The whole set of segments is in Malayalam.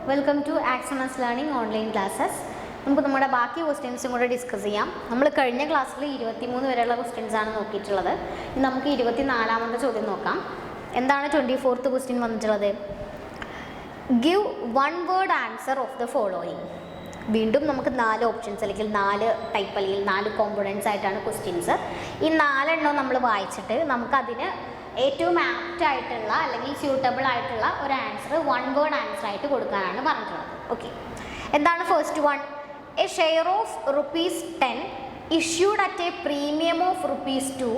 വെൽക്കം ടു ആക്സമസ് ലേണിംഗ് ഓൺലൈൻ ക്ലാസ്സസ്. നമുക്ക് നമ്മുടെ ബാക്കി ക്വസ്റ്റ്യൻസും കൂടെ ഡിസ്കസ് ചെയ്യാം. നമ്മൾ കഴിഞ്ഞ ക്ലാസ്സിൽ 23 വരെയുള്ള ക്വസ്റ്റ്യൻസ് ആണ് നോക്കിയിട്ടുള്ളത്. ഇനി നമുക്ക് 24ാമത്തെ ചോദ്യം നോക്കാം. എന്താണ് 24th ക്വസ്റ്റ്യൻ വന്നിട്ടുള്ളത്? Give one word answer of the following. വീണ്ടും നമുക്ക് 4 ഓപ്ഷൻസ് അല്ലെങ്കിൽ 4 ടൈപ്പ് അല്ലെങ്കിൽ 4 കോമ്പണൻസ് ആയിട്ടാണ് ക്വസ്റ്റ്യൻസ്. ഈ 4 എണ്ണം നമ്മൾ വായിച്ചിട്ട് നമുക്കതിന് ഏറ്റവും ആപ്റ്റ് ആയിട്ടുള്ള അല്ലെങ്കിൽ സ്യൂട്ടബിൾ ആയിട്ടുള്ള ഒരു ആൻസർ വൺ വേർഡ് ആൻസർ ആയിട്ട് കൊടുക്കാനാണ് പറഞ്ഞിട്ടുള്ളത്. ഓക്കെ, എന്താണ് first one? A share of ₹10 issued at a premium of ₹2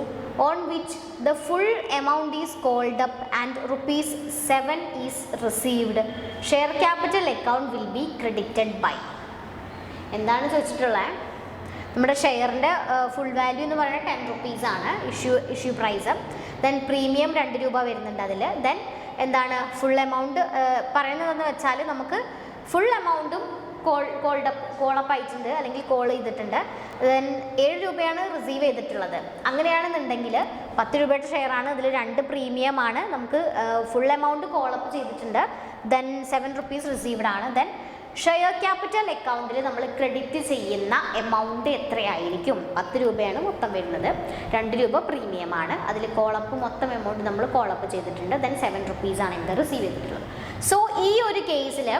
on which the full amount is called up and ₹7 is received. Share capital account will be credited by. എന്താണ് ചോദിച്ചിട്ടുള്ളത്? നമ്മുടെ ഷെയറിൻ്റെ ഫുൾ വാല്യൂ എന്ന് പറയുന്നത് ₹10 ആണ് ഇഷ്യൂ പ്രൈസ്. ദെൻ പ്രീമിയം ₹2 വരുന്നുണ്ട് അതിൽ. ദെൻ എന്താണ് ഫുൾ എമൗണ്ട് പറയുന്നതെന്ന് വെച്ചാൽ നമുക്ക് ഫുൾ എമൗണ്ടും കോളപ്പ് അയച്ചിട്ടുണ്ട് അല്ലെങ്കിൽ കോൾ ചെയ്തിട്ടുണ്ട്. ദെൻ ₹7 റിസീവ് ചെയ്തിട്ടുള്ളത്. അങ്ങനെയാണെന്നുണ്ടെങ്കിൽ ₹10 ഷെയറാണ്, അതിൽ 2 പ്രീമിയമാണ്, നമുക്ക് ഫുൾ എമൗണ്ട് കോളപ്പ് ചെയ്തിട്ടുണ്ട്. ദെൻ ₹7 റിസീവ്ഡ് ആണ്. ദെൻ ഷെയർ ക്യാപിറ്റൽ അക്കൗണ്ടിൽ നമ്മൾ ക്രെഡിറ്റ് ചെയ്യുന്ന എമൗണ്ട് എത്രയായിരിക്കും? ₹10 മൊത്തം വരുന്നത്, ₹2 പ്രീമിയമാണ്, അതിൽ കോളപ്പ് മൊത്തം എമൗണ്ട് നമ്മൾ കോളപ്പ് ചെയ്തിട്ടുണ്ട്. ദെൻ ₹7 ആണ് ഇത് റിസീവ് ചെയ്തിട്ടുള്ളത്. സോ ഈ ഒരു കേസിൽ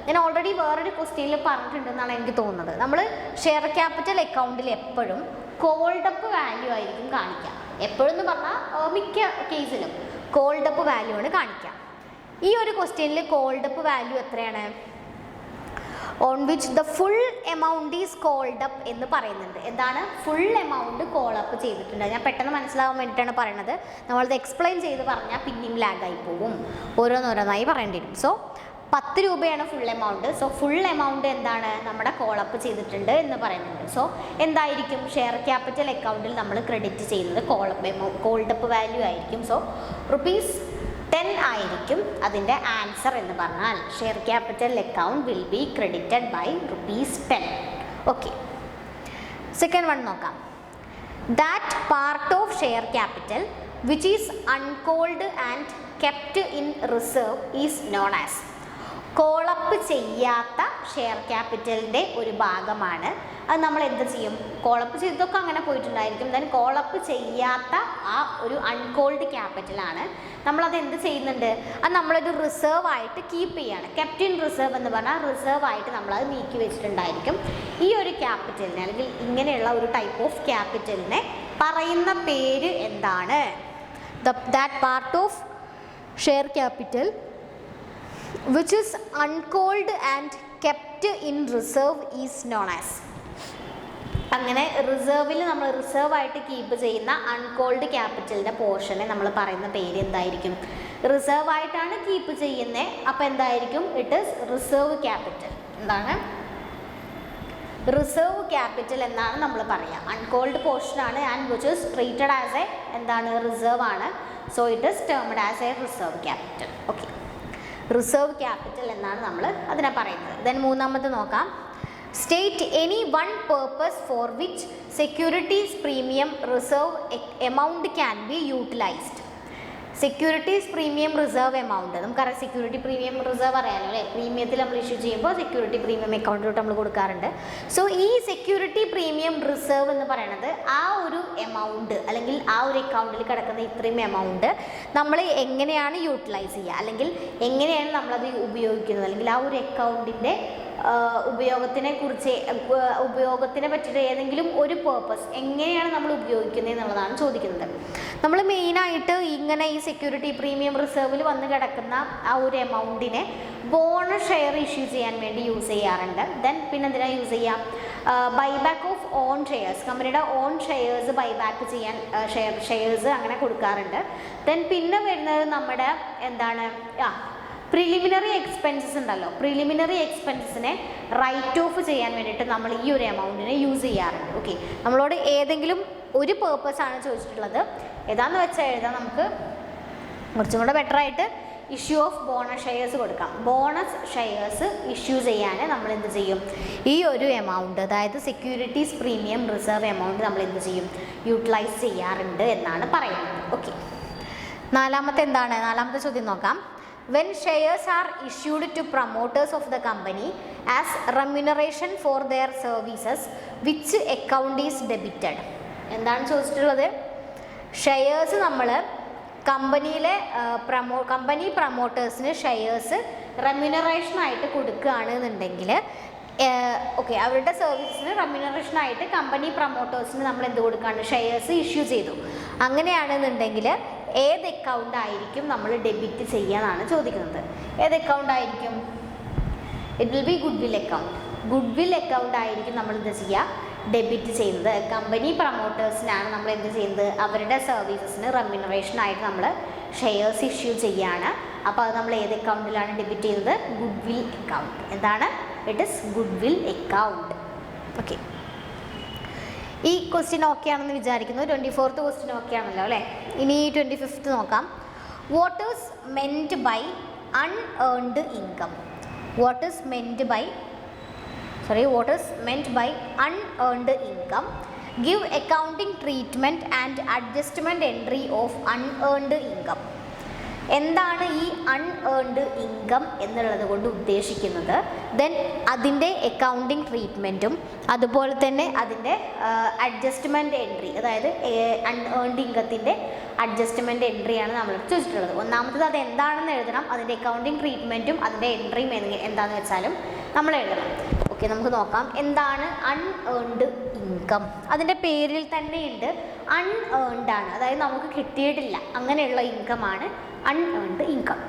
ഞാൻ ഓൾറെഡി വേറൊരു ക്വസ്റ്റ്യനിൽ പറഞ്ഞിട്ടുണ്ടെന്നാണ് എനിക്ക് തോന്നുന്നത്. നമ്മൾ ഷെയർ ക്യാപിറ്റൽ അക്കൗണ്ടിൽ എപ്പോഴും കോൾഡ് അപ്പ് വാല്യൂ ആയിരിക്കും കാണിക്കുക. എപ്പോഴും എന്ന് പറഞ്ഞാൽ മിക്ക കേസിലും കോൾഡ് അപ്പ് വാല്യൂ ആണ് കാണിക്കുക. ഈ ഒരു ക്വസ്റ്റ്യനിൽ കോൾഡ് അപ്പ് വാല്യൂ എത്രയാണ്? On which the full amount is called up എന്ന് പറയുന്നുണ്ട്. എന്താണ് ഫുൾ എമൗണ്ട് കോൾ അപ്പ് ചെയ്തിട്ടുണ്ട്? ഞാൻ പെട്ടെന്ന് മനസ്സിലാവാൻ വേണ്ടിയിട്ടാണ് പറയുന്നത്. നമ്മളത് എക്സ്പ്ലെയിൻ ചെയ്ത് പറഞ്ഞാൽ പിന്നെയും ലാഗായി പോകും, ഓരോന്നോരോന്നായി പറയേണ്ടി വരും. So ₹10 full amount. So full amount എന്താണ് നമ്മുടെ കോളപ്പ് ചെയ്തിട്ടുണ്ട് എന്ന് പറയുന്നുണ്ട്. സോ എന്തായിരിക്കും? ഷെയർ ക്യാപിറ്റൽ അക്കൗണ്ടിൽ നമ്മൾ ക്രെഡിറ്റ് ചെയ്യുന്നത് കോൾഡ് അപ്പ് വാല്യൂ ആയിരിക്കും. സോ ₹10 ആയിരിക്കും അതിൻ്റെ ആൻസർ എന്ന് പറഞ്ഞാൽ share capital account will be credited by ₹10. Okay, second one നോക്കാം. That part of share capital which is uncalled and kept in reserve is known as. Call up ചെയ്യാത്ത ഷെയർ ക്യാപിറ്റലിൻ്റെ ഒരു ഭാഗമാണ്. അത് നമ്മൾ എന്ത് ചെയ്യും? കോളപ്പ് ചെയ്തതൊക്കെ അങ്ങനെ പോയിട്ടുണ്ടായിരിക്കും. ദെൻ കോളപ്പ് ചെയ്യാത്ത ആ ഒരു അൺകോൾഡ് ക്യാപിറ്റലാണ്. നമ്മളത് എന്ത് ചെയ്യുന്നുണ്ട്? അത് നമ്മളൊരു റിസർവ് ആയിട്ട് കീപ്പ് ചെയ്യാണ്. കെപ്റ്റ് ഇൻ റിസർവ് എന്ന് പറഞ്ഞാൽ റിസർവ് ആയിട്ട് നമ്മളത് നീക്കി വെച്ചിട്ടുണ്ടായിരിക്കും. ഈ ഒരു ക്യാപിറ്റലിനെ അല്ലെങ്കിൽ ഇങ്ങനെയുള്ള ഒരു ടൈപ്പ് ഓഫ് ക്യാപിറ്റലിനെ പറയുന്ന പേര് എന്താണ്? That part of share capital which is uncalled and kept in reserve is known as. അങ്ങനെ റിസർവിൽ നമ്മൾ റിസർവ് ആയിട്ട് കീപ്പ് ചെയ്യുന്ന അൺകോൾഡ് ക്യാപിറ്റലിൻ്റെ പോർഷനെ നമ്മൾ പറയുന്ന പേര് എന്തായിരിക്കും? റിസർവ് ആയിട്ടാണ് കീപ്പ് ചെയ്യുന്നത്. അപ്പോൾ എന്തായിരിക്കും? It is reserve capital. എന്താണ്? റിസർവ് ക്യാപിറ്റൽ എന്നാണ് നമ്മൾ പറയുക. അൺകോൾഡ് പോർഷനാണ് and which is treated as A എന്താണ് റിസർവ് ആണ്. So it is termed as A reserve capital. Okay, reserve capital എന്നാണ് നമ്മൾ അതിനെ പറയുന്നത്. ദെൻ മൂന്നാമത്തെ നോക്കാം. State any one purpose four which securities premium reserve amount can be utilised. Securities premium reserve amount നമുക്കറിയാം. സെക്യൂരിറ്റി പ്രീമിയം റിസർവ് അറിയാമല്ലോ അല്ലേ? പ്രീമിയത്തിൽ നമ്മൾ ഇഷ്യൂ ചെയ്യുമ്പോൾ സെക്യൂരിറ്റി പ്രീമിയം അക്കൗണ്ടിലോട്ട് നമ്മൾ കൊടുക്കാറുണ്ട്. സോ ഈ സെക്യൂരിറ്റി പ്രീമിയം റിസർവ് എന്ന് പറയുന്നത് ആ ഒരു എമൗണ്ട് അല്ലെങ്കിൽ ആ ഒരു അക്കൗണ്ടിൽ കിടക്കുന്ന ഇത്രയും എമൗണ്ട് നമ്മൾ എങ്ങനെയാണ് യൂട്ടിലൈസ് ചെയ്യുക അല്ലെങ്കിൽ എങ്ങനെയാണ് നമ്മളത് ഉപയോഗിക്കുന്നത് അല്ലെങ്കിൽ ആ ഒരു അക്കൗണ്ടിൻ്റെ ഉപയോഗത്തിനെ പറ്റിയിട്ട് ഏതെങ്കിലും ഒരു പേർപ്പസ് എങ്ങനെയാണ് നമ്മൾ ഉപയോഗിക്കുന്നത് എന്നുള്ളതാണ് ചോദിക്കുന്നത്. നമ്മൾ മെയിനായിട്ട് ഇങ്ങനെ ഈ സെക്യൂരിറ്റി പ്രീമിയം റിസർവിൽ വന്ന് കിടക്കുന്ന ആ ഒരു എമൗണ്ടിനെ ബോണസ് ഷെയർ ഇഷ്യൂ ചെയ്യാൻ വേണ്ടി യൂസ് ചെയ്യാറുണ്ട്. ദെൻ പിന്നെ എന്തിനാണ് യൂസ് ചെയ്യാം? ബൈബാക്ക് ഓഫ് ഓൺ ഷെയർസ്, കമ്പനിയുടെ ഓൺ ഷെയർസ് ബൈബാക്ക് ചെയ്യാൻ ഷെയർസ് അങ്ങനെ കൊടുക്കാറുണ്ട്. ദെൻ പിന്നെ വരുന്നത് നമ്മുടെ എന്താണ് പ്രിലിമിനറി എക്സ്പെൻസസ് ഉണ്ടല്ലോ. പ്രിലിമിനറി എക്സ്പെൻസസിനെ റൈറ്റ് ഓഫ് ചെയ്യാൻ വേണ്ടിയിട്ട് നമ്മൾ ഈ ഒരു എമൗണ്ടിനെ യൂസ് ചെയ്യാറുണ്ട്. ഓക്കെ, നമ്മളോട് ഏതെങ്കിലും ഒരു പേർപ്പസ് ആണ് ചോദിച്ചിട്ടുള്ളത്. ഏതാണെന്ന് വെച്ചാൽ എഴുതാം. നമുക്ക് കുറച്ചും കൂടെ ബെറ്ററായിട്ട് ഇഷ്യൂ ഓഫ് ബോണസ് ഷെയർസ് കൊടുക്കാം. ബോണസ് ഷെയർസ് ഇഷ്യൂ ചെയ്യാൻ നമ്മൾ എന്ത് ചെയ്യും? ഈ ഒരു എമൗണ്ട്, അതായത് സെക്യൂരിറ്റീസ് പ്രീമിയം റിസർവ് എമൗണ്ട് നമ്മൾ എന്ത് ചെയ്യും? യൂട്ടിലൈസ് ചെയ്യാറുണ്ട് എന്നാണ് പറയുന്നത്. ഓക്കെ, നാലാമത്തെ എന്താണ്? നാലാമത്തെ ചോദ്യം നോക്കാം. when shares are issued to promoters of the company as remuneration for their services, which account is debited? എന്താണ് ചോദിച്ചിട്ടുള്ളത്? ഷെയർസ് നമ്മൾ കമ്പനിയിലെ കമ്പനി പ്രൊമോട്ടേഴ്സിന് ഷെയർസ് റെമ്യൂണറേഷനായിട്ട് കൊടുക്കുകയാണെന്നുണ്ടെങ്കിൽ ഓക്കെ, അവരുടെ സർവീസിന് റെമ്യൂണറേഷനായിട്ട് കമ്പനി പ്രൊമോട്ടേഴ്സിന് നമ്മൾ എന്ത് കൊടുക്കുകയാണ്? ഷെയർസ് ഇഷ്യൂ ചെയ്തു. അങ്ങനെയാണെന്നുണ്ടെങ്കിൽ ഏത് അക്കൗണ്ട് ആയിരിക്കും നമ്മൾ ഡെബിറ്റ് ചെയ്യാനാണ് ചോദിക്കുന്നത്. ഏത് അക്കൗണ്ട് ആയിരിക്കും? It will be good will account. Good will account ആയിരിക്കും നമ്മൾ എന്ത് ചെയ്യുക? ഡെബിറ്റ് ചെയ്യുന്നത്. കമ്പനി പ്രൊമോട്ടേഴ്സിനാണ് നമ്മൾ എന്ത് ചെയ്യുന്നത്? അവരുടെ സർവീസസിന് റെമ്യൂണറേഷനായിട്ട് നമ്മൾ ഷെയർസ് ഇഷ്യൂ ചെയ്യുകയാണ്. അപ്പോൾ അത് നമ്മൾ ഏത് അക്കൗണ്ടിലാണ് ഡെബിറ്റ് ചെയ്യുന്നത്? Goodwill account. എന്താണ്? It is goodwill account. Okay, ഈ ക്വസ്റ്റ്യൻ ഓക്കെ ആണെന്ന് വിചാരിക്കുന്നു. 24th ക്വസ്റ്റ്യൻ ഓക്കെ ആണല്ലോ അല്ലേ? ഇനി 25th നോക്കാം. What is meant by unearned income? What is meant by unearned income? Give accounting treatment and adjustment entry of unearned income. എന്താണ് ഈ അൺഏൺഡ് ഇൻകം എന്നുള്ളത് കൊണ്ട് ഉദ്ദേശിക്കുന്നത്? ദെൻ അതിൻ്റെ അക്കൗണ്ടിങ് ട്രീറ്റ്മെൻറ്റും അതുപോലെ തന്നെ അതിൻ്റെ അഡ്ജസ്റ്റ്മെൻറ്റ് എൻട്രി, അതായത് അൺഏൺഡ് ഇൻകത്തിൻ്റെ അഡ്ജസ്റ്റ്മെൻറ്റ് എൻട്രിയാണ് നമ്മൾ ചോദിച്ചിട്ടുള്ളത്. ഒന്നാമത്തത് അത് എന്താണെന്ന് എഴുതണം, അതിൻ്റെ അക്കൗണ്ടിങ് ട്രീറ്റ്മെൻറ്റും അതിൻ്റെ എൻട്രിയും എന്താണെന്ന് വെച്ചാലും നമ്മൾ എഴുതണം. ഓക്കെ, നമുക്ക് നോക്കാം എന്താണ് അൺഏൺഡ് ഇൻകം. അതിൻ്റെ പേരിൽ തന്നെയുണ്ട് അൺഏൺഡ് ആണ്, അതായത് നമുക്ക് കിട്ടിയിട്ടില്ല അങ്ങനെയുള്ള ഇൻകമാണ് അൺഏൺഡ് ഇൻകം.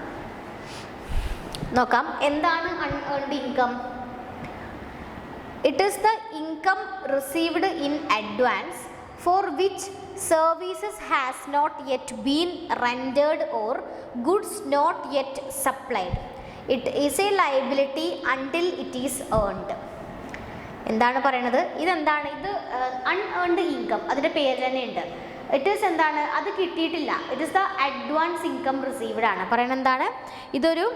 നോക്കാം എന്താണ് unearned income. It is the income received in advance for which services has not yet been rendered or goods not yet supplied. It is a liability until it is earned. എന്താണ് പറയണത്? ഇതെന്താണ്? ഇത് അൺഏൺഡ് ഇൻകം, അതിൻ്റെ പേര് തന്നെ ഉണ്ട്. ഇറ്റ് ഈസ് എന്താണ്? അത് കിട്ടിയിട്ടില്ല. It is the advance income received ആണ്. പറയണത് എന്താണ്? ഇതൊരു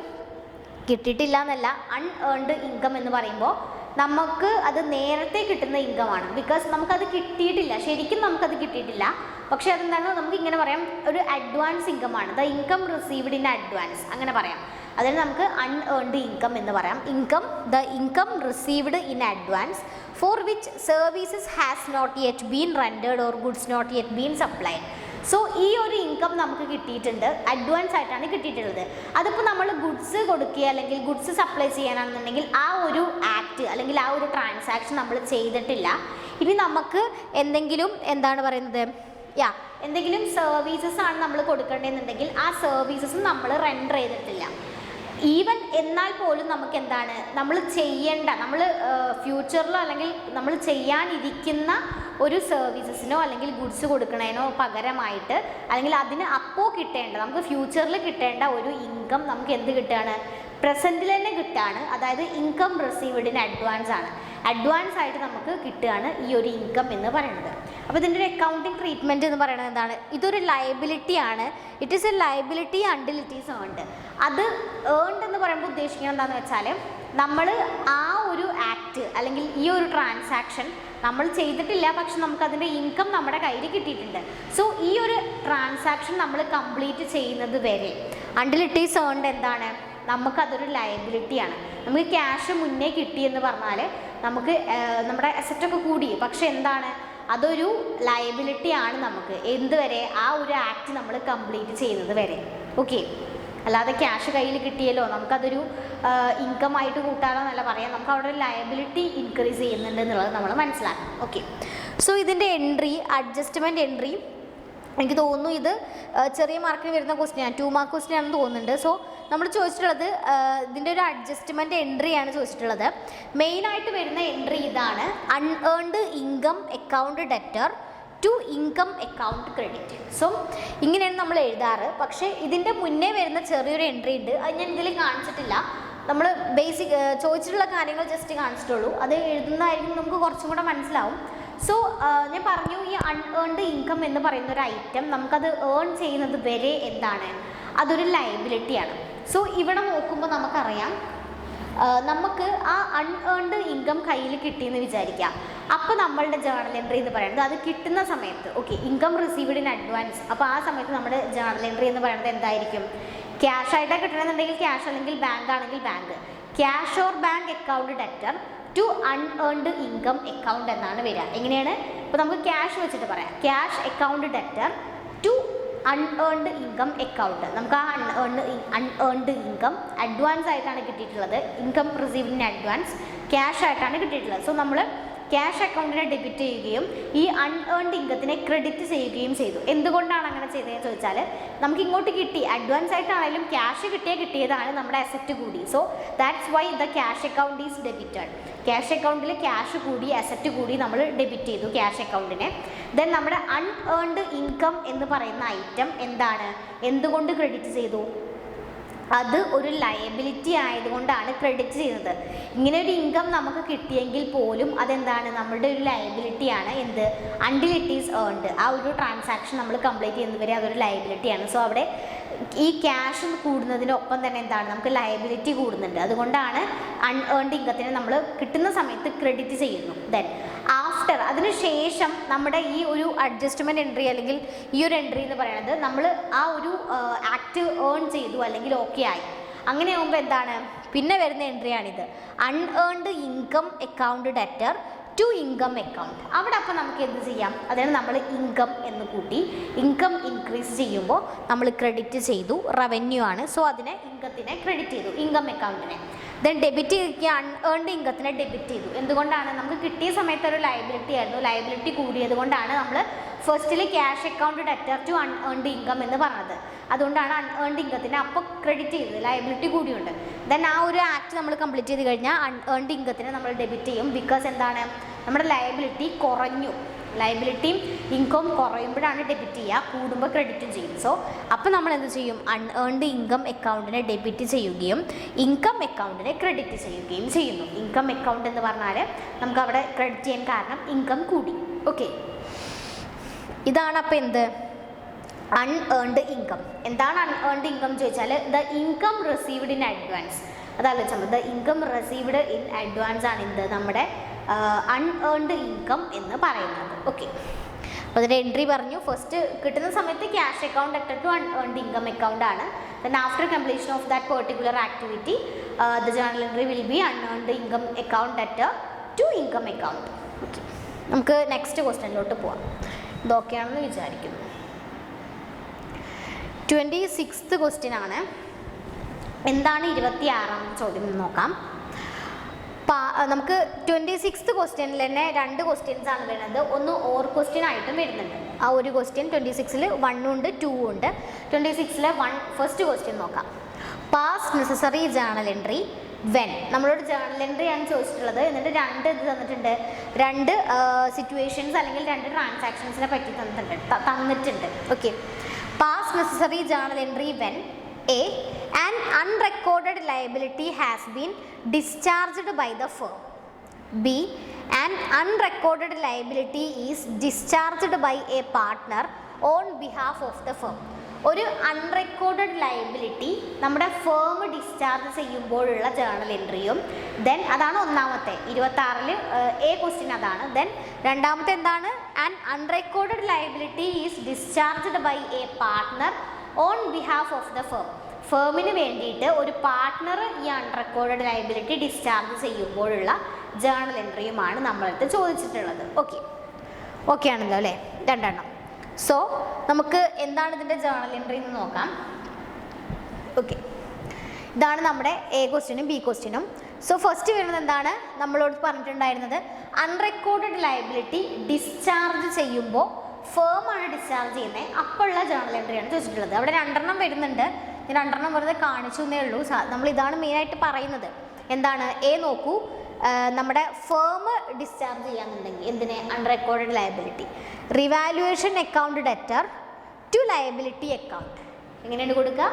കിട്ടിയിട്ടില്ല എന്നല്ല, അൺഏൺഡ് ഇൻകം എന്ന് പറയുമ്പോൾ നമുക്ക് അത് നേരത്തെ കിട്ടുന്ന ഇൻകമാണ്. ബിക്കോസ് നമുക്കത് കിട്ടിയിട്ടില്ല, ശരിക്കും നമുക്കത് കിട്ടിയിട്ടില്ല. പക്ഷേ അതെന്താണ്? നമുക്ക് ഇങ്ങനെ പറയാം, ഒരു അഡ്വാൻസ് ഇൻകമാണ്. The income received in advance അങ്ങനെ പറയാം. അതിന് നമുക്ക് അൺഏൺഡ് ഇൻകം എന്ന് പറയാം. The income received in advance for which services has not yet been rendered or goods not yet been supplied. So ഈ ഒരു ഇൻകം നമുക്ക് കിട്ടിയിട്ടുണ്ട്, അഡ്വാൻസ് ആയിട്ടാണ് കിട്ടിയിട്ടുള്ളത്. അതിപ്പോൾ നമ്മൾ ഗുഡ്സ് കൊടുക്കുക അല്ലെങ്കിൽ ഗുഡ്സ് സപ്ലൈ ചെയ്യാനാണെന്നുണ്ടെങ്കിൽ ആ ഒരു ആക്ട് അല്ലെങ്കിൽ ആ ഒരു ട്രാൻസാക്ഷൻ നമ്മൾ ചെയ്തിട്ടില്ല. ഇനി നമുക്ക് എന്തെങ്കിലും എന്താണ് പറയുന്നത്, എന്തെങ്കിലും സർവീസസ് ആണ് നമ്മൾ കൊടുക്കേണ്ടതെന്നുണ്ടെങ്കിൽ ആ സർവീസസ് നമ്മൾ റെൻഡർ ചെയ്തിട്ടില്ല. ഈവൻ എന്നാൽ പോലും നമുക്ക് എന്താണ് നമ്മൾ ചെയ്യേണ്ട, നമ്മൾ ഫ്യൂച്ചറിലോ അല്ലെങ്കിൽ നമ്മൾ ചെയ്യാനിരിക്കുന്ന ഒരു സർവീസസിനോ അല്ലെങ്കിൽ ഗുഡ്സ് കൊടുക്കണതിനോ പകരമായിട്ട് അല്ലെങ്കിൽ അതിന് അപ്പോൾ കിട്ടേണ്ട, നമുക്ക് ഫ്യൂച്ചറിൽ കിട്ടേണ്ട ഒരു ഇൻകം നമുക്ക് എന്ത് കിട്ടുകയാണ്? പ്രസൻറ്റിൽ തന്നെ കിട്ടുകയാണ്. അതായത് ഇൻകം റിസീവ്ഡ് ഇൻ അഡ്വാൻസ് ആണ്. അഡ്വാൻസ് ആയിട്ട് നമുക്ക് കിട്ടുകയാണ് ഈ ഒരു ഇൻകം എന്ന് പറയുന്നത്. അപ്പോൾ ഇതിൻ്റെ ഒരു അക്കൗണ്ടിങ് ട്രീറ്റ്മെൻറ്റ് എന്ന് പറയുന്നത് എന്താണ്? ഇതൊരു ലയബിലിറ്റി ആണ്. It is a liability until it is earned. അത് ഏൺഡ് എന്ന് പറയുമ്പോൾ ഉദ്ദേശിക്കുന്നത് എന്താണെന്ന് വെച്ചാൽ നമ്മൾ ആ ഒരു ആക്ട് അല്ലെങ്കിൽ ഈ ഒരു ട്രാൻസാക്ഷൻ നമ്മൾ ചെയ്തിട്ടില്ല, പക്ഷെ നമുക്കതിൻ്റെ ഇൻകം നമ്മുടെ കയ്യിൽ കിട്ടിയിട്ടുണ്ട്. സോ ഈ ഒരു ട്രാൻസാക്ഷൻ നമ്മൾ കംപ്ലീറ്റ് ചെയ്യുന്നത് വരെ അണ്ടിൽ ഇറ്റ് ഈസ് ഏൺഡ് എന്താണ്? നമുക്കതൊരു ലയബിലിറ്റിയാണ്. നമുക്ക് ക്യാഷ് മുന്നേ കിട്ടിയെന്ന് പറഞ്ഞാൽ നമുക്ക് നമ്മുടെ അസറ്റൊക്കെ കൂടി, പക്ഷെ എന്താണ്? അതൊരു ലയബിലിറ്റി ആണ് നമുക്ക് എന്തുവരെ? ആ ഒരു ആക്ട് നമ്മൾ കംപ്ലീറ്റ് ചെയ്യുന്നത് വരെ. ഓക്കെ, അല്ലാതെ ക്യാഷ് കയ്യിൽ കിട്ടിയല്ലോ നമുക്കതൊരു ഇൻകം ആയിട്ട് കൂട്ടാനോ എന്നല്ല പറയാം. നമുക്ക് അവിടെ ഒരു ലയബിലിറ്റി ഇൻക്രീസ് ചെയ്യുന്നുണ്ട് എന്നുള്ളത് നമ്മൾ മനസ്സിലാക്കണം. ഓക്കെ, സോ ഇതിൻ്റെ എൻട്രി, അഡ്ജസ്റ്റ്മെൻറ്റ് എൻട്രി, എനിക്ക് തോന്നുന്നു ഇത് ചെറിയ മാർക്കിന് വരുന്ന ക്വസ്റ്റ്യൻ, 2 മാർക്ക് ക്വസ്റ്റ്യൻ ആണെന്ന് തോന്നുന്നുണ്ട്. സോ നമ്മൾ ചോദിച്ചിട്ടുള്ളത് ഇതിൻ്റെ ഒരു അഡ്ജസ്റ്റ്മെൻറ്റ് എൻട്രിയാണ് ചോദിച്ചിട്ടുള്ളത്. മെയിനായിട്ട് വരുന്ന എൻട്രി ഇതാണ്: unearned income account debtor to income account credit. So ഇങ്ങനെയാണ് നമ്മൾ എഴുതാറ്. പക്ഷേ ഇതിൻ്റെ മുന്നേ വരുന്ന ചെറിയൊരു എൻട്രി ഉണ്ട്, അത് ഞാൻ ഇതിൽ കാണിച്ചിട്ടില്ല. നമ്മൾ ബേസിക് ചോദിച്ചിട്ടുള്ള കാര്യങ്ങൾ ജസ്റ്റ് കാണിച്ചിട്ടുള്ളൂ. അത് എഴുതുന്നതായിരിക്കും നമുക്ക് കുറച്ചും കൂടെ മനസ്സിലാവും. സോ ഞാൻ പറഞ്ഞു, ഈ അൺഏൺഡ് ഇൻകം എന്ന് പറയുന്ന ഒരു ഐറ്റം നമുക്കത് ഏൺ ചെയ്യുന്നത് വരെ എന്താണ്? അതൊരു ലയബിലിറ്റിയാണ്. സോ ഇവിടെ നോക്കുമ്പോൾ നമുക്കറിയാം, നമുക്ക് ആ അൺഏൺഡ് ഇൻകം കയ്യിൽ കിട്ടിയെന്ന് വിചാരിക്കാം. അപ്പോൾ നമ്മളുടെ ജേണൽ എൻട്രി എന്ന് പറയുന്നത് അത് കിട്ടുന്ന സമയത്ത്, okay, income received in advance, അപ്പോൾ ആ സമയത്ത് നമ്മുടെ ജേണൽ എൻട്രി എന്ന് പറയുന്നത് എന്തായിരിക്കും? ക്യാഷ് ആയിട്ടാണ് കിട്ടണമെന്നുണ്ടെങ്കിൽ ക്യാഷ്, അല്ലെങ്കിൽ ബാങ്ക് ആണെങ്കിൽ bank. Cash or bank account debtor to unearned income account എന്നാണ് വരിക. എങ്ങനെയാണ്? ഇപ്പോൾ നമുക്ക് ക്യാഷ് വെച്ചിട്ട് പറയാം. Cash account debtor to unearned income account. നമുക്ക് ആ അൺഏൺഡ് ഇൻകം അഡ്വാൻസ് ആയിട്ടാണ് കിട്ടിയിട്ടുള്ളത്. Income received in advance cash ആയിട്ടാണ് കിട്ടിയിട്ടുള്ളത്. സോ നമ്മൾ ക്യാഷ് അക്കൗണ്ടിനെ ഡെബിറ്റ് ചെയ്യുകയും ഈ അൺഏൺഡ് ഇൻകത്തിനെ ക്രെഡിറ്റ് ചെയ്യുകയും ചെയ്തു. എന്തുകൊണ്ടാണ് അങ്ങനെ ചെയ്തതെന്ന് ചോദിച്ചാൽ, നമുക്ക് ഇങ്ങോട്ട് കിട്ടി, അഡ്വാൻസ് ആയിട്ടാണെങ്കിലും ക്യാഷ് കിട്ടിയതാണ്, നമ്മുടെ അസറ്റ് കൂടി. So that's why the cash account is debited. Cash അക്കൗണ്ടിൽ ക്യാഷ് കൂടി, അസറ്റ് കൂടി, നമ്മൾ ഡെബിറ്റ് ചെയ്തു ക്യാഷ് അക്കൗണ്ടിനെ. ദെൻ നമ്മുടെ അൺഏൺഡ് ഇൻകം എന്ന് പറയുന്ന ഐറ്റം എന്താണ്, എന്തുകൊണ്ട് ക്രെഡിറ്റ് ചെയ്തു? അത് ഒരു ലയബിലിറ്റി ആയതുകൊണ്ടാണ് ക്രെഡിറ്റ് ചെയ്യുന്നത്. ഇങ്ങനെ ഒരു ഇൻകം നമുക്ക് കിട്ടിയെങ്കിൽ പോലും അതെന്താണ്, നമ്മളുടെ ഒരു ലയബിലിറ്റിയാണ്. എന്ത്? Until it is earned. ആ ഒരു ട്രാൻസാക്ഷൻ നമ്മൾ കംപ്ലീറ്റ് ചെയ്യുന്നതുവരെ അതൊരു ലയബിലിറ്റിയാണ്. സോ അവിടെ ഈ ക്യാഷ് കൂടുന്നതിനൊപ്പം തന്നെ എന്താണ്, നമുക്ക് ലയബിലിറ്റി കൂടുന്നുണ്ട്. അതുകൊണ്ടാണ് അൺഏൺഡ് ഇൻകത്തിനെ നമ്മൾ കിട്ടുന്ന സമയത്ത് ക്രെഡിറ്റ് ചെയ്യുന്നു. ദെൻ ആഫ്റ്റർ, അതിനുശേഷം നമ്മുടെ ഈ ഒരു അഡ്ജസ്റ്റ്മെൻറ്റ് എൻട്രി അല്ലെങ്കിൽ ഈ ഒരു എൻട്രി എന്ന് പറയുന്നത്, നമ്മൾ ആ ഒരു ആക്ട് ഏൺ ചെയ്തു അല്ലെങ്കിൽ ഓക്കെ ആയി. അങ്ങനെ ആകുമ്പോൾ എന്താണ്, പിന്നെ വരുന്ന എൻട്രിയാണിത്, unearned income account debtor to income account. അവിടെ അപ്പോൾ നമുക്ക് എന്ത് ചെയ്യാം, അതായത് നമ്മൾ ഇൻകം എന്ന് കൂട്ടി, ഇൻകം ഇൻക്രീസ് ചെയ്യുമ്പോൾ നമ്മൾ ക്രെഡിറ്റ് ചെയ്തു, റവന്യൂ ആണ്. സോ അതിനെ ഇൻകത്തിനെ ക്രെഡിറ്റ് ചെയ്തു, ഇൻകം അക്കൗണ്ടിനെ. ദെൻ ഡെബിറ്റ് ചെയ്യുക, അൺഏൺഡ് ഇൻകത്തിനെ ഡെബിറ്റ് ചെയ്തു. എന്തുകൊണ്ടാണ്, നമുക്ക് കിട്ടിയ സമയത്ത് ഒരു ലയബിലിറ്റി ആയിരുന്നു, ലയബിലിറ്റി കൂടിയത് കൊണ്ടാണ് നമ്മൾ ഫസ്റ്റിൽ cash account debtor to unearned income എന്ന് പറഞ്ഞത്. അതുകൊണ്ടാണ് അൺഏൺഡ് ഇൻകത്തിനെ അപ്പോൾ ക്രെഡിറ്റ് ചെയ്തത്, ലയബിലിറ്റി കൂടിയുണ്ട്. ദെൻ ആ ഒരു ആക്ട് നമ്മൾ കംപ്ലീറ്റ് ചെയ്ത് കഴിഞ്ഞാൽ അൺഏൺഡ് ഇൻകത്തിനെ നമ്മൾ ഡെബിറ്റ് ചെയ്യും. ബിക്കോസ് എന്താണ്, നമ്മുടെ ലയബിലിറ്റി കുറഞ്ഞു, ലയബിലിറ്റിയും ഇൻകം കുറയുമ്പോഴാണ് ഡെബിറ്റ് ചെയ്യുക, കൂടുമ്പോൾ ക്രെഡിറ്റും ചെയ്യും. സോ അപ്പോൾ നമ്മൾ എന്ത് ചെയ്യും, അൺഏൺഡ് ഇൻകം അക്കൗണ്ടിനെ ഡെബിറ്റ് ചെയ്യുകയും ഇൻകം അക്കൗണ്ടിനെ ക്രെഡിറ്റ് ചെയ്യുകയും ചെയ്യുന്നു. ഇൻകം അക്കൗണ്ട് എന്ന് പറഞ്ഞാൽ നമുക്ക് അവിടെ ക്രെഡിറ്റ് ചെയ്യാൻ കാരണം ഇൻകം കൂടി. ഓക്കെ, ഇതാണ് അപ്പോൾ എന്ത്, അൺഏൺഡ് ഇൻകം. എന്താണ് അൺഏൺഡ് ഇൻകം ചോദിച്ചാൽ, the income received in advance. അതാലോചിച്ചാൽ മതി, the income received in advance ആണ് എന്ത്, നമ്മുടെ അൺഏൺഡ് ഇൻകം എന്ന് പറയുന്നത്. ഓക്കെ, അപ്പോൾ അതിൻ്റെ എൻട്രി പറഞ്ഞു. ഫസ്റ്റ് കിട്ടുന്ന സമയത്ത് cash account debtor to unearned income account ആണ്. Then after completion of that particular activity the journal entry will be unearned income account debtor to income account. Okay, നമുക്ക് നെക്സ്റ്റ് ക്വസ്റ്റ്യനിലോട്ട് പോവാം. ഇതൊക്കെയാണെന്ന് വിചാരിക്കുന്നു. 26th ക്വസ്റ്റ്യൻ ആണ്. എന്താണ് 26ാമത്തെ ചോദ്യം എന്ന് നോക്കാം. നമുക്ക് 26th ക്വസ്റ്റ്യനിൽ തന്നെ 2 ക്വസ്റ്റ്യൻസ് ആണ് വരുന്നത്. ഒന്ന് ഓർ ക്വസ്റ്റ്യൻ ആയിട്ടും വരുന്നുണ്ട്. ആ ഒരു ക്വസ്റ്റ്യൻ 26ൽ 1 ഉണ്ട് 2 ഉണ്ട്. 26ലെ ഫസ്റ്റ് ക്വസ്റ്റ്യൻ നോക്കാം. Pass necessary journal entry when. നമ്മളോട് ജേർണൽ എൻട്രി ആണ് ചോദിച്ചിട്ടുള്ളത്. എന്നിട്ട് 2 ഇത് തന്നിട്ടുണ്ട്, 2 സിറ്റുവേഷൻസ് അല്ലെങ്കിൽ 2 ട്രാൻസാക്ഷൻസിനെ പറ്റി തന്നിട്ടുണ്ട്. Okay, pass necessary journal entry when A, an unrecorded liability has been discharged by the firm. B, an unrecorded liability is discharged by a partner on behalf of the firm. ഒരു അൺറെക്കോർഡഡ് ലയബിലിറ്റി നമ്മുടെ ഫേം ഡിസ്ചാർജ് ചെയ്യുമ്പോഴുള്ള ജേർണൽ എൻട്രിയും, ദെൻ അതാണ് ഒന്നാമത്തെ 26ൽ എ ക്വസ്റ്റ്യൻ അതാണ്. ദെൻ രണ്ടാമത്തെ എന്താണ്, an unrecorded liability is discharged by a partner on behalf of the firm. ഫേമിന് വേണ്ടിയിട്ട് ഒരു പാർട്ട്ണർ ഈ അൺറെക്കോർഡഡ് ലയബിലിറ്റി ഡിസ്ചാർജ് ചെയ്യുമ്പോഴുള്ള ജേർണൽ എൻട്രിയുമാണ് നമ്മളടുത്ത് ചോദിച്ചിട്ടുള്ളത്. ഓക്കെ ആണല്ലോ അല്ലേ, 2 എണ്ണം. സോ നമുക്ക് എന്താണ് ഇതിൻ്റെ ജേർണൽ എൻട്രി എന്ന് നോക്കാം. ഓക്കെ, ഇതാണ് നമ്മുടെ എ ക്വസ്റ്റ്യനും ബി ക്വസ്റ്റ്യനും. സോ ഫസ്റ്റ് വരുന്നത് എന്താണ്, നമ്മളോട് പറഞ്ഞിട്ടുണ്ടായിരുന്നത് അൺറെക്കോർഡഡ് ലയബിലിറ്റി ഡിസ്ചാർജ് ചെയ്യുമ്പോൾ ഫേമാണ് ഡിസ്ചാർജ് ചെയ്യുന്നത്, അപ്പോഴുള്ള ജേർണൽ എൻട്രിയാണ് ചോദിച്ചിട്ടുള്ളത്. അവിടെ 2 എണ്ണം വരുന്നുണ്ട്, ഞാൻ 2 എണ്ണം വെറുതെ കാണിച്ചു എന്നേ ഉള്ളൂ. നമ്മൾ ഇതാണ് മെയിനായിട്ട് പറയുന്നത്. എന്താണ്, എ നോക്കൂ, നമ്മുടെ ഫേം ഡിസ്ചാർജ് ചെയ്യാന്നുണ്ടെങ്കിൽ എന്തിനെ, unrecorded liability, revaluation account debtor to liability account. എങ്ങനെയാണ് കൊടുക്കുക,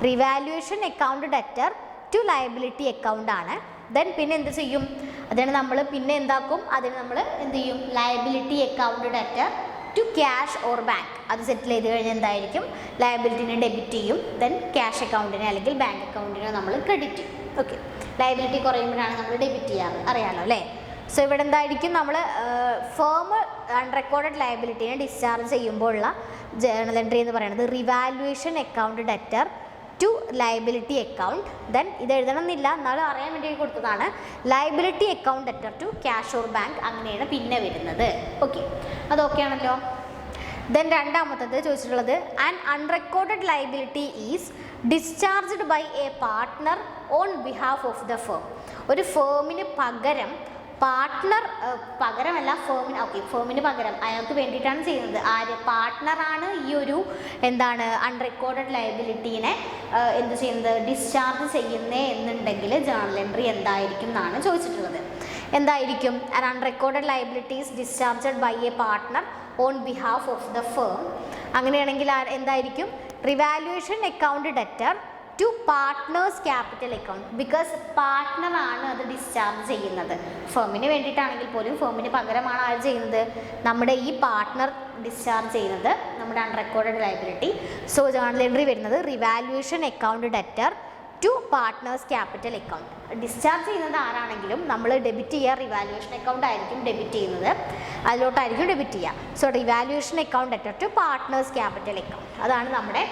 revaluation account debtor to liability account ആണ്. ദെൻ പിന്നെ എന്ത് ചെയ്യും, അതിന് നമ്മൾ പിന്നെ എന്താക്കും, അതിന് നമ്മൾ എന്ത് ചെയ്യും, liability account debtor to cash or bank. അത് സെറ്റിൽ ചെയ്ത് കഴിഞ്ഞാൽ എന്തായിരിക്കും, ലയബിലിറ്റിനെ ഡെബിറ്റ് ചെയ്യും, ദെൻ ക്യാഷ് അക്കൗണ്ടിനെ അല്ലെങ്കിൽ ബാങ്ക് അക്കൗണ്ടിനെ നമ്മൾ ക്രെഡിറ്റ് ചെയ്യും. ഓക്കെ, ലയബിലിറ്റി കുറയുമ്പോഴാണ് നമ്മൾ ഡെബിറ്റ് ചെയ്യാറ്, അറിയാമല്ലോ അല്ലേ. സോ ഇവിടെ എന്തായിരിക്കും, നമ്മൾ ഫേം അൺറെക്കോർഡഡ് ലയബിലിറ്റിനെ ഡിസ്ചാർജ് ചെയ്യുമ്പോഴുള്ള ജേർണൽ എൻട്രി എന്ന് പറയുന്നത് revaluation account debtor to liability account. Then ഇത് എഴുതണമെന്നില്ല, എന്നാലും അറിയാൻ വേണ്ടി കൊടുത്തതാണ്. Liability account debtor to cash or bank, അങ്ങനെയാണ് പിന്നെ വരുന്നത്. ഓക്കെ, അതൊക്കെയാണല്ലോ. ദെൻ രണ്ടാമത്തത് ചോദിച്ചിട്ടുള്ളത് an unrecorded liability is discharged by a partner on behalf of the firm. ഒരു ഫേമിന് പകരം പകരമല്ല ഫേമിന്, ഓക്കെ, ഫേമിന് പകരം അയാൾക്ക് വേണ്ടിയിട്ടാണ് ചെയ്യുന്നത്. ആര്? പാർട്ട്ണറാണ് ഈ ഒരു എന്താണ് അൺറെക്കോർഡഡ് ലയബിലിറ്റീനെ എന്ത് ചെയ്യുന്നത്, ഡിസ്ചാർജ് ചെയ്യുന്നേ എന്നുണ്ടെങ്കിൽ ജേർണൽ എൻട്രി എന്തായിരിക്കും എന്നാണ് ചോദിച്ചിട്ടുള്ളത്. എന്തായിരിക്കും? An unrecorded liability is discharged by a partner on behalf of the firm. അങ്ങനെയാണെങ്കിൽ എന്തായിരിക്കും? Revaluation account debtor to partners capital account. Because പാർട്ട്ണറാണ് അത് ഡിസ്ചാർജ് ചെയ്യുന്നത്. ഫേമിന് വേണ്ടിയിട്ടാണെങ്കിൽ പോലും ഫേമിന് പകരമാണ് ആര് ചെയ്യുന്നത്? നമ്മുടെ ഈ പാർട്ട്ണർ ഡിസ്ചാർജ് ചെയ്യുന്നത് നമ്മുടെ unrecorded liability. So journal entry വരുന്നത് revaluation account debtor to partners capital account. Discharge ചെയ്യുന്നത് ആരാണെങ്കിലും നമ്മൾ ഡെബിറ്റ് ചെയ്യുക റിവാലുവേഷൻ അക്കൗണ്ട് ആയിരിക്കും ഡെബിറ്റ് ചെയ്യുന്നത്, അതിലോട്ടായിരിക്കും ഡെബിറ്റ് ചെയ്യുക. So revaluation account debtor to partners capital account, അതാണ് നമ്മുടെ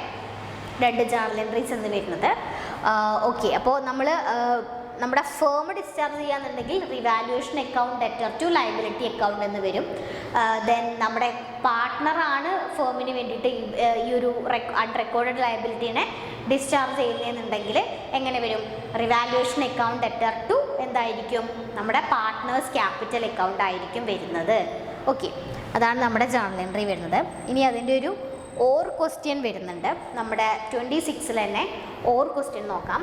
രണ്ട് ജേർണൽ എൻട്രീസ് എന്ന് വരുന്നത്. ഓക്കെ, അപ്പോൾ നമ്മൾ നമ്മുടെ ഫേം ഡിസ്ചാർജ് ചെയ്യാന്നുണ്ടെങ്കിൽ revaluation account debtor to liability account എന്ന് വരും. ദെൻ നമ്മുടെ പാർട്ട്ണറാണ് ഫേമിന് വേണ്ടിയിട്ട് ഈ ഒരു അൺറെക്കോർഡഡ് ലയബിലിറ്റീനെ ഡിസ്ചാർജ് ചെയ്യുന്നതെന്നുണ്ടെങ്കിൽ എങ്ങനെ വരും? റിവാലുവേഷൻ അക്കൗണ്ട് ഡെറ്റർ ടു എന്തായിരിക്കും? നമ്മുടെ പാർട്ട്നേഴ്സ് ക്യാപിറ്റൽ അക്കൗണ്ട് ആയിരിക്കും വരുന്നത്. ഓക്കെ, അതാണ് നമ്മുടെ ജേർണൽ എൻട്രി വരുന്നത്. ഇനി അതിൻ്റെ ഒരു ഓർ ക്വസ്റ്റ്യൻ വരുന്നുണ്ട്. നമ്മുടെ 26 തന്നെ ഓർ ക്വസ്റ്റ്യൻ നോക്കാം.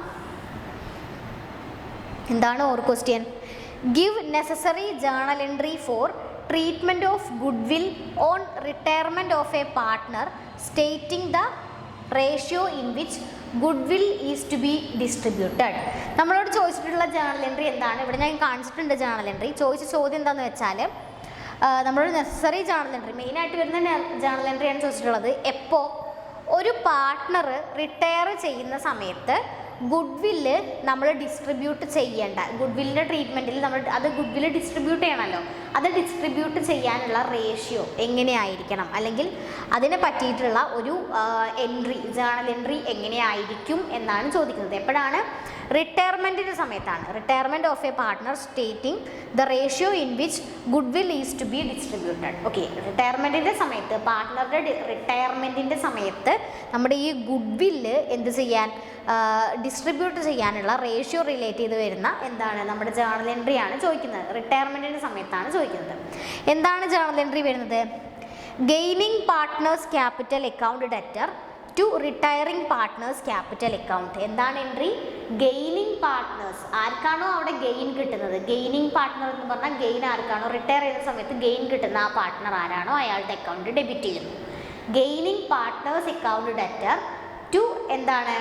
എന്താണ് our question? Give necessary journal entry for treatment of goodwill on retirement of a partner stating the ratio in which goodwill is to be distributed. നമ്മളോട് ചോദിച്ചിട്ടുള്ള ജേർണൽ എൻട്രി എന്താണ്? ഇവിടെ ഞാൻ കാണിച്ചിട്ടുണ്ട് ജേർണൽ എൻട്രി. ചോദിച്ച ചോദ്യം എന്താണെന്ന് വെച്ചാൽ നമ്മളൊരു നെസസറി ജേർണൽ എൻട്രി, മെയിനായിട്ട് വരുന്ന ജേർണൽ എൻട്രിയാണ് ചോദിച്ചിട്ടുള്ളത്. എപ്പോൾ ഒരു പാർട്ട്ണർ റിട്ടയർ ചെയ്യുന്ന സമയത്ത് ഗുഡ് വില്ല് നമ്മൾ ഡിസ്ട്രിബ്യൂട്ട് ചെയ്യേണ്ട, ഗുഡ് വില്ലിൻ്റെ ട്രീറ്റ്മെൻറ്റിൽ നമ്മൾ അത് ഗുഡ് വില്ല് ഡിസ്ട്രിബ്യൂട്ട് ചെയ്യണമല്ലോ, അത് ഡിസ്ട്രിബ്യൂട്ട് ചെയ്യാനുള്ള റേഷ്യോ എങ്ങനെയായിരിക്കണം, അല്ലെങ്കിൽ അതിനെ പറ്റിയിട്ടുള്ള ഒരു എൻട്രി, ജേർണൽ എൻട്രി എങ്ങനെയായിരിക്കും എന്നാണ് ചോദിക്കുന്നത്. എപ്പോഴാണ്? റിട്ടയർമെൻറ്റിൻ്റെ സമയത്താണ്. Retirement of a partner stating the ratio in which goodwill is to be distributed. Okay, റിട്ടയർമെൻറ്റിൻ്റെ സമയത്ത്, പാർട്ട്ണറുടെ റിട്ടയർമെൻറ്റിൻ്റെ സമയത്ത് നമ്മുടെ ഈ ഗുഡ് വില്ല് എന്ത് ചെയ്യാൻ, ഡിസ്ട്രിബ്യൂട്ട് ചെയ്യാനുള്ള റേഷ്യോ റിലേറ്റ് ചെയ്ത് വരുന്ന എന്താണ് നമ്മുടെ ജേർണൽ എൻട്രിയാണ് ചോദിക്കുന്നത്. റിട്ടയർമെൻറ്റിൻ്റെ സമയത്താണ് ചോദിക്കുന്നത്. എന്താണ് ജേർണൽ എൻട്രി വരുന്നത്? Gaining partners capital account debtor to retiring partners capital account. എന്താണ് എൻട്രി? ഗെയിനിങ് പാർട്ട്നേഴ്സ്, ആർക്കാണോ അവിടെ ഗെയിൻ കിട്ടുന്നത്, ഗെയിനിങ് പാർട്ട്ണർ എന്ന് പറഞ്ഞാൽ ഗെയിൻ ആർക്കാണോ റിട്ടയർ ചെയ്യുന്ന സമയത്ത് ഗെയിൻ കിട്ടുന്ന ആ പാർട്ട്ണർ ആരാണോ അയാളുടെ അക്കൗണ്ട് ഡെബിറ്റ് ചെയ്യുന്നു. Gaining partners account debtor to എന്താണ്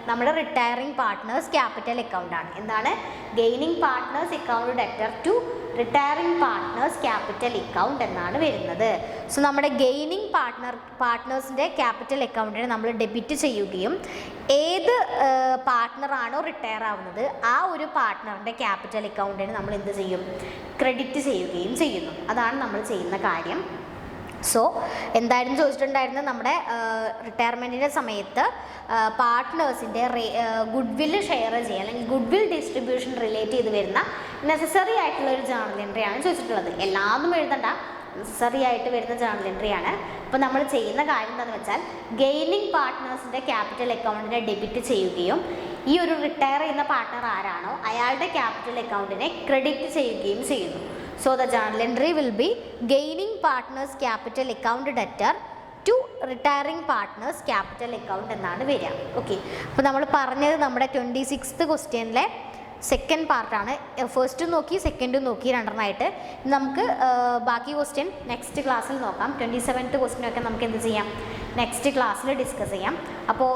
നമ്മുടെ റിട്ടയറിംഗ് പാർട്ട്നേഴ്സ് ക്യാപിറ്റൽ അക്കൗണ്ട് ആണ്. എന്താണ്? Gaining partners account debtor to retiring partners capital account എന്നാണ് വരുന്നത്. സോ നമ്മുടെ ഗെയിനിങ് പാർട്ട്നേഴ്സിൻ്റെ ക്യാപിറ്റൽ അക്കൗണ്ടിനെ നമ്മൾ ഡെബിറ്റ് ചെയ്യുകയും ഏത് പാർട്ട്ണറാണോ റിട്ടയർ ആവുന്നത് ആ ഒരു പാർട്ട്ണറിൻ്റെ ക്യാപിറ്റൽ അക്കൗണ്ടിന് നമ്മൾ എന്ത് ചെയ്യും? ക്രെഡിറ്റ് ചെയ്യുകയും ചെയ്യുന്നു. അതാണ് നമ്മൾ ചെയ്യുന്ന കാര്യം. സോ എന്തായിരുന്നു ചോദിച്ചിട്ടുണ്ടായിരുന്നത്? നമ്മുടെ റിട്ടയർമെൻറ്റിൻ്റെ സമയത്ത് പാർട്ട്നേഴ്സിൻ്റെ ഗുഡ് വില്ല് ഷെയർ ചെയ്യുക, അല്ലെങ്കിൽ ഗുഡ് വിൽ ഡിസ്ട്രിബ്യൂഷൻ റിലേറ്റ് ചെയ്ത് വരുന്ന നെസസറി ആയിട്ടുള്ള ഒരു ജേർണൽ എൻട്രിയാണ് ചോദിച്ചിട്ടുള്ളത്. എല്ലാതും എഴുതണ്ട, നെസസറി ആയിട്ട് വരുന്ന ജേർണൽ എൻട്രിയാണ്. അപ്പോൾ നമ്മൾ ചെയ്യുന്ന കാര്യം എന്താണെന്ന് വെച്ചാൽ ഗെയിനിങ് പാർട്ട്നേഴ്സിൻ്റെ ക്യാപിറ്റൽ അക്കൗണ്ടിനെ ഡെബിറ്റ് ചെയ്യുകയും ഈ ഒരു റിട്ടയർ ചെയ്യുന്ന പാർട്ട്ണർ ആരാണോ അയാളുടെ ക്യാപിറ്റൽ അക്കൗണ്ടിനെ ക്രെഡിറ്റ് ചെയ്യുകയും ചെയ്യുന്നു. So the journal entry will be gaining partners capital account debtor to retiring partners capital account എന്നാണ് വരിക. ഓക്കെ, അപ്പോൾ നമ്മൾ പറഞ്ഞത് നമ്മുടെ 26th ക്വസ്റ്റ്യനിലെ സെക്കൻഡ് പാർട്ടാണ്. ഫസ്റ്റും നോക്കി സെക്കൻഡും നോക്കി രണ്ടെണ്ണമായിട്ട്. നമുക്ക് ബാക്കി ക്വസ്റ്റ്യൻ നെക്സ്റ്റ് ക്ലാസ്സിൽ നോക്കാം. 27th ക്വസ്റ്റ്യനൊക്കെ നമുക്ക് എന്ത് ചെയ്യാം? നെക്സ്റ്റ് ക്ലാസ്സിൽ ഡിസ്കസ് ചെയ്യാം. അപ്പോൾ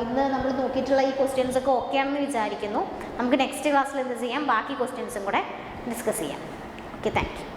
ഇന്ന് നമ്മൾ നോക്കിയിട്ടുള്ള ഈ ക്വസ്റ്റ്യൻസ് ഒക്കെ ഓക്കെ ആണെന്ന് വിചാരിക്കുന്നു. നമുക്ക് നെക്സ്റ്റ് ക്ലാസ്സിൽ എന്ത് ചെയ്യാം? ബാക്കി ക്വസ്റ്റ്യൻസും കൂടെ ഡിസ്കസ് ചെയ്യാം. Okay, thank you.